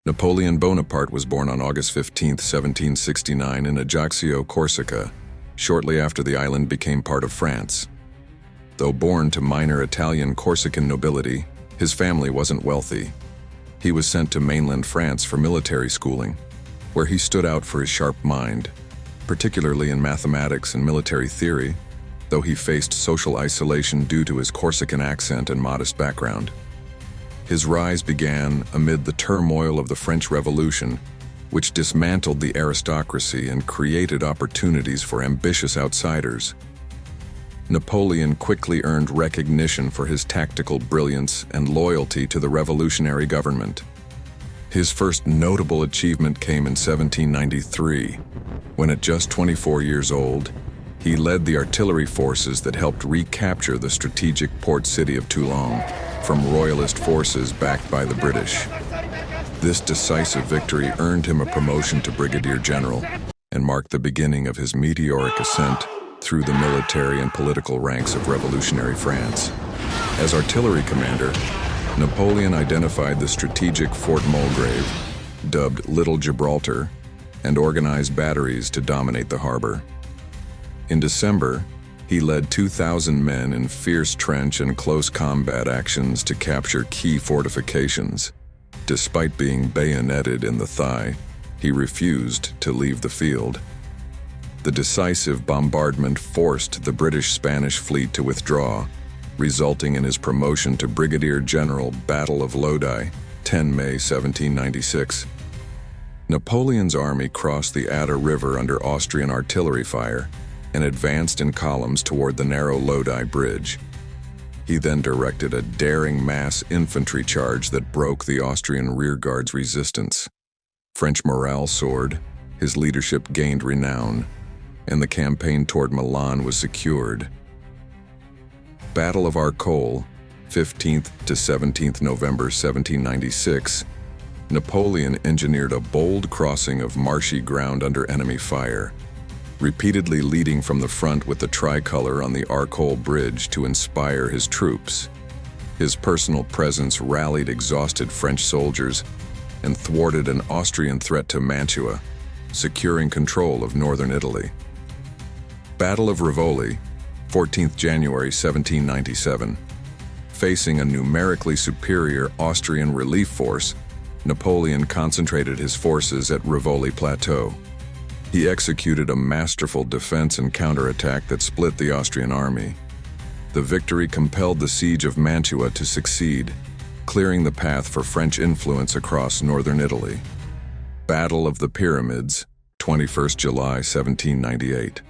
Napoleon Bonaparte was born on August 15, 1769 in Ajaccio, Corsica, shortly after the island became part of France. Though born to minor Italian Corsican nobility, his family wasn't wealthy. He was sent to mainland France for military schooling, where he stood out for his sharp mind, particularly in mathematics and military theory, though he faced social isolation due to his Corsican accent and modest background. His rise began amid the turmoil of the French Revolution, which dismantled the aristocracy and created opportunities for ambitious outsiders. Napoleon quickly earned recognition for his tactical brilliance and loyalty to the revolutionary government. His first notable achievement came in 1793, when at just 24 years old, he led the artillery forces that helped recapture the strategic port city of Toulon from royalist forces backed by the British. This decisive victory earned him a promotion to brigadier general and marked the beginning of his meteoric ascent through the military and political ranks of revolutionary France. As artillery commander, Napoleon identified the strategic Fort Mulgrave, dubbed Little Gibraltar, and organized batteries to dominate the harbor. In December, he led 2,000 men in fierce trench and close combat actions to capture key fortifications. Despite being bayoneted in the thigh, he refused to leave the field. The decisive bombardment forced the British-Spanish fleet to withdraw, resulting in his promotion to Brigadier General. Battle of Lodi, 10 May 1796. Napoleon's army crossed the Adda River under Austrian artillery fire and advanced in columns toward the narrow Lodi Bridge. He then directed a daring mass infantry charge that broke the Austrian rearguard's resistance. French morale soared, his leadership gained renown, and the campaign toward Milan was secured. Battle of Arcole, 15th to 17th November 1796, Napoleon engineered a bold crossing of marshy ground under enemy fire, repeatedly leading from the front with the tricolor on the Arcole Bridge to inspire his troops. His personal presence rallied exhausted French soldiers and thwarted an Austrian threat to Mantua, securing control of northern Italy. Battle of Rivoli, 14th January 1797. Facing a numerically superior Austrian relief force, Napoleon concentrated his forces at Rivoli Plateau. He executed a masterful defense and counterattack that split the Austrian army. The victory compelled the siege of Mantua to succeed, clearing the path for French influence across northern Italy. Battle of the Pyramids, 21st July 1798.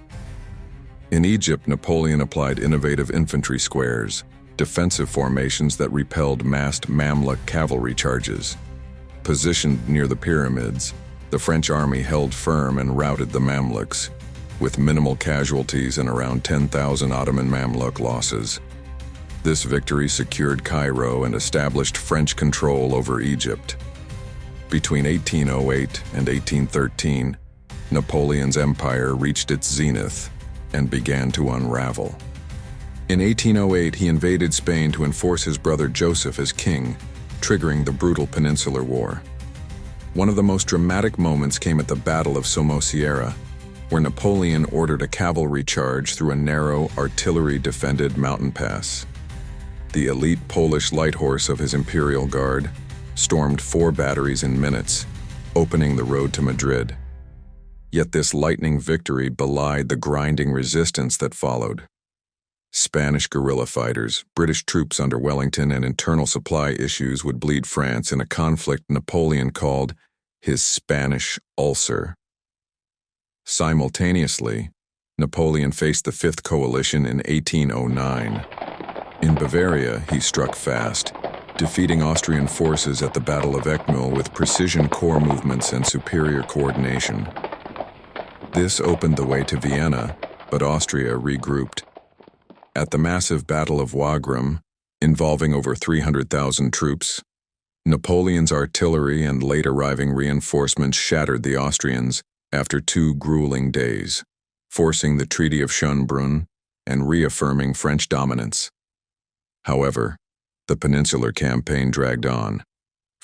In Egypt, Napoleon applied innovative infantry squares, defensive formations that repelled massed Mamluk cavalry charges. Positioned near the pyramids, the French army held firm and routed the Mamluks, with minimal casualties and around 10,000 Ottoman Mamluk losses. This victory secured Cairo and established French control over Egypt. Between 1808 and 1813, Napoleon's empire reached its zenith and began to unravel. In 1808, he invaded Spain to enforce his brother Joseph as king, triggering the brutal Peninsular War. One of the most dramatic moments came at the Battle of Somosierra, where Napoleon ordered a cavalry charge through a narrow, artillery-defended mountain pass. The elite Polish light horse of his imperial guard stormed 4 batteries in minutes, opening the road to Madrid. Yet this lightning victory belied the grinding resistance that followed. Spanish guerrilla fighters, British troops under Wellington, and internal supply issues would bleed France in a conflict Napoleon called his Spanish ulcer. Simultaneously, Napoleon faced the Fifth Coalition in 1809. In Bavaria, he struck fast, defeating Austrian forces at the Battle of Eckmühl with precision corps movements and superior coordination. This opened the way to Vienna, but Austria regrouped. At the massive Battle of Wagram, involving over 300,000 troops, Napoleon's artillery and late arriving reinforcements shattered the Austrians after 2 grueling days, forcing the Treaty of Schönbrunn and reaffirming French dominance. However, the Peninsular Campaign dragged on.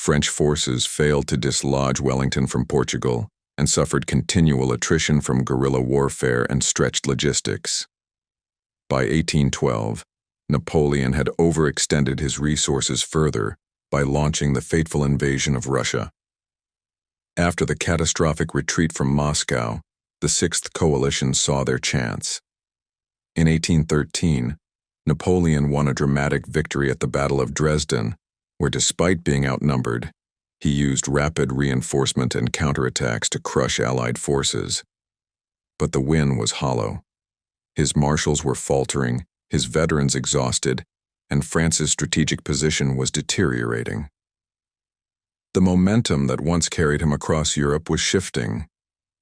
French forces failed to dislodge Wellington from Portugal and suffered continual attrition from guerrilla warfare and stretched logistics. By 1812, Napoleon had overextended his resources further by launching the fateful invasion of Russia. After the catastrophic retreat from Moscow, the Sixth Coalition saw their chance. In 1813, Napoleon won a dramatic victory at the Battle of Dresden, where despite being outnumbered, he used rapid reinforcement and counterattacks to crush Allied forces. But the win was hollow. His marshals were faltering, his veterans exhausted, and France's strategic position was deteriorating. The momentum that once carried him across Europe was shifting,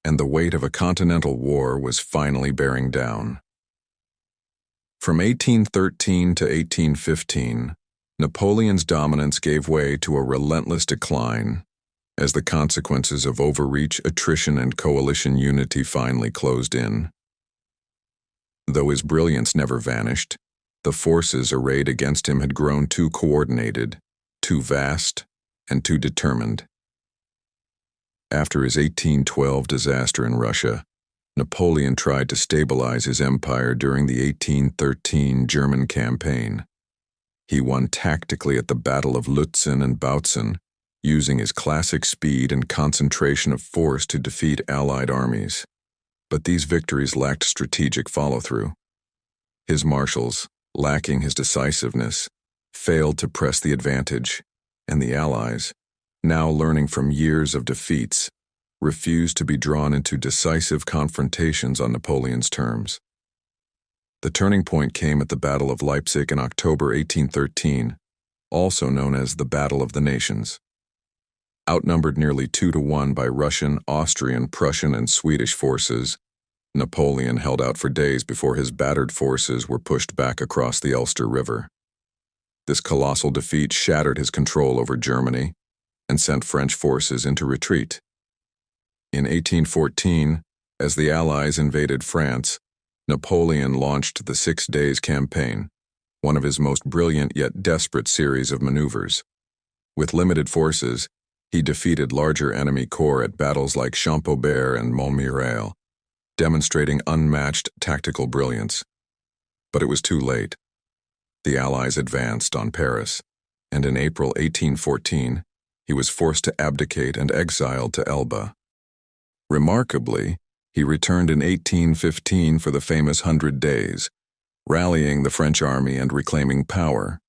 and the weight of a continental war was finally bearing down. From 1813 to 1815, Napoleon's dominance gave way to a relentless decline as the consequences of overreach, attrition, and coalition unity finally closed in. Though his brilliance never vanished, the forces arrayed against him had grown too coordinated, too vast, and too determined. After his 1812 disaster in Russia, Napoleon tried to stabilize his empire during the 1813 German campaign. He won tactically at the Battle of Lutzen and Bautzen, using his classic speed and concentration of force to defeat Allied armies. But these victories lacked strategic follow-through. His marshals, lacking his decisiveness, failed to press the advantage, and the Allies, now learning from years of defeats, refused to be drawn into decisive confrontations on Napoleon's terms. The turning point came at the Battle of Leipzig in October 1813, also known as the Battle of the Nations. Outnumbered nearly 2-1 by Russian, Austrian, Prussian, and Swedish forces, Napoleon held out for days before his battered forces were pushed back across the Ulster River. This colossal defeat shattered his control over Germany and sent French forces into retreat. In 1814, as the Allies invaded France, Napoleon launched the 6 Days Campaign, one of his most brilliant yet desperate series of maneuvers. With limited forces, he defeated larger enemy corps at battles like Champaubert and Montmirail, demonstrating unmatched tactical brilliance. But it was too late. The Allies advanced on Paris, and in April 1814, he was forced to abdicate and exiled to Elba. Remarkably, he returned in 1815 for the famous 100 Days, rallying the French army and reclaiming power.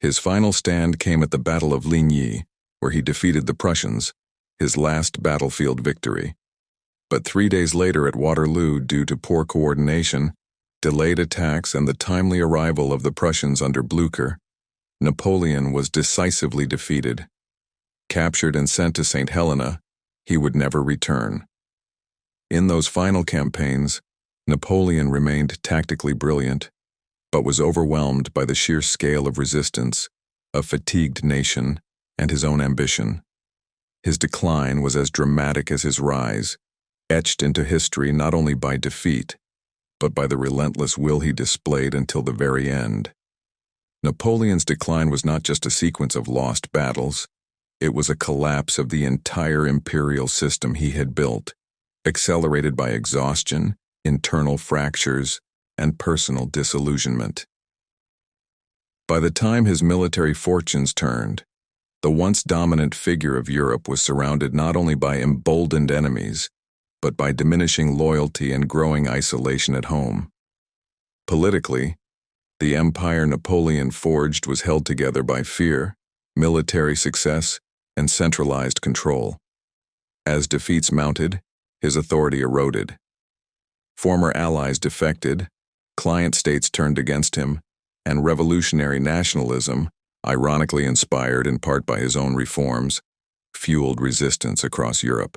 His final stand came at the Battle of Ligny, where he defeated the Prussians, his last battlefield victory. But 3 days later at Waterloo, due to poor coordination, delayed attacks, and the timely arrival of the Prussians under Blücher, Napoleon was decisively defeated. Captured and sent to St. Helena, he would never return. In those final campaigns, Napoleon remained tactically brilliant, but was overwhelmed by the sheer scale of resistance, a fatigued nation, and his own ambition. His decline was as dramatic as his rise, etched into history not only by defeat, but by the relentless will he displayed until the very end. Napoleon's decline was not just a sequence of lost battles, it was a collapse of the entire imperial system he had built, accelerated by exhaustion, internal fractures, and personal disillusionment. By the time his military fortunes turned, the once dominant figure of Europe was surrounded not only by emboldened enemies, but by diminishing loyalty and growing isolation at home. Politically, the empire Napoleon forged was held together by fear, military success, and centralized control. As defeats mounted, his authority eroded. Former allies defected, client states turned against him, and revolutionary nationalism, ironically inspired in part by his own reforms, fueled resistance across Europe.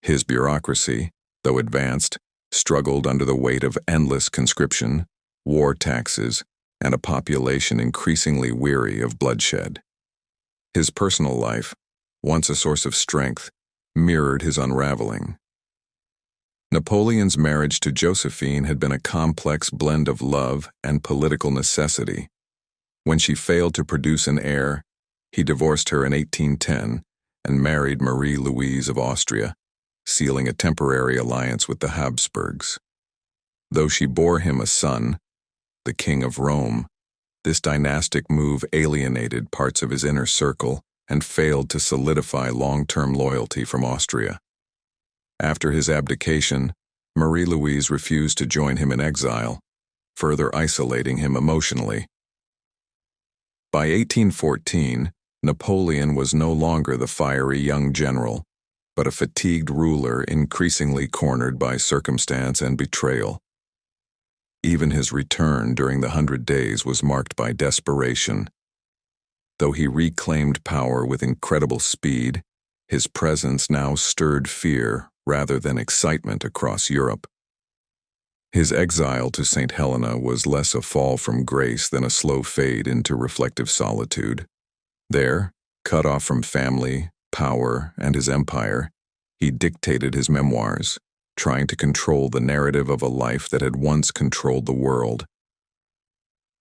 His bureaucracy, though advanced, struggled under the weight of endless conscription, war taxes, and a population increasingly weary of bloodshed. His personal life, once a source of strength, mirrored his unraveling. Napoleon's marriage to Josephine had been a complex blend of love and political necessity. When she failed to produce an heir, He divorced her in 1810 and married Marie Louise of Austria, sealing a temporary alliance with the Habsburgs. Though she bore him a son, the King of Rome, this dynastic move alienated parts of his inner circle and failed to solidify long-term loyalty from Austria. After his abdication, Marie-Louise refused to join him in exile, further isolating him emotionally. By 1814, Napoleon was no longer the fiery young general, but a fatigued ruler increasingly cornered by circumstance and betrayal. Even his return during the 100 Days was marked by desperation. Though he reclaimed power with incredible speed, his presence now stirred fear rather than excitement across Europe. His exile to St. Helena was less a fall from grace than a slow fade into reflective solitude. There, cut off from family, power, and his empire, he dictated his memoirs, trying to control the narrative of a life that had once controlled the world.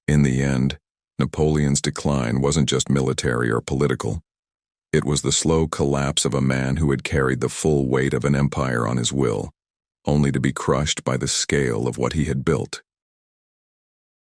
In the end, Napoleon's decline wasn't just military or political. It was the slow collapse of a man who had carried the full weight of an empire on his will, only to be crushed by the scale of what he had built.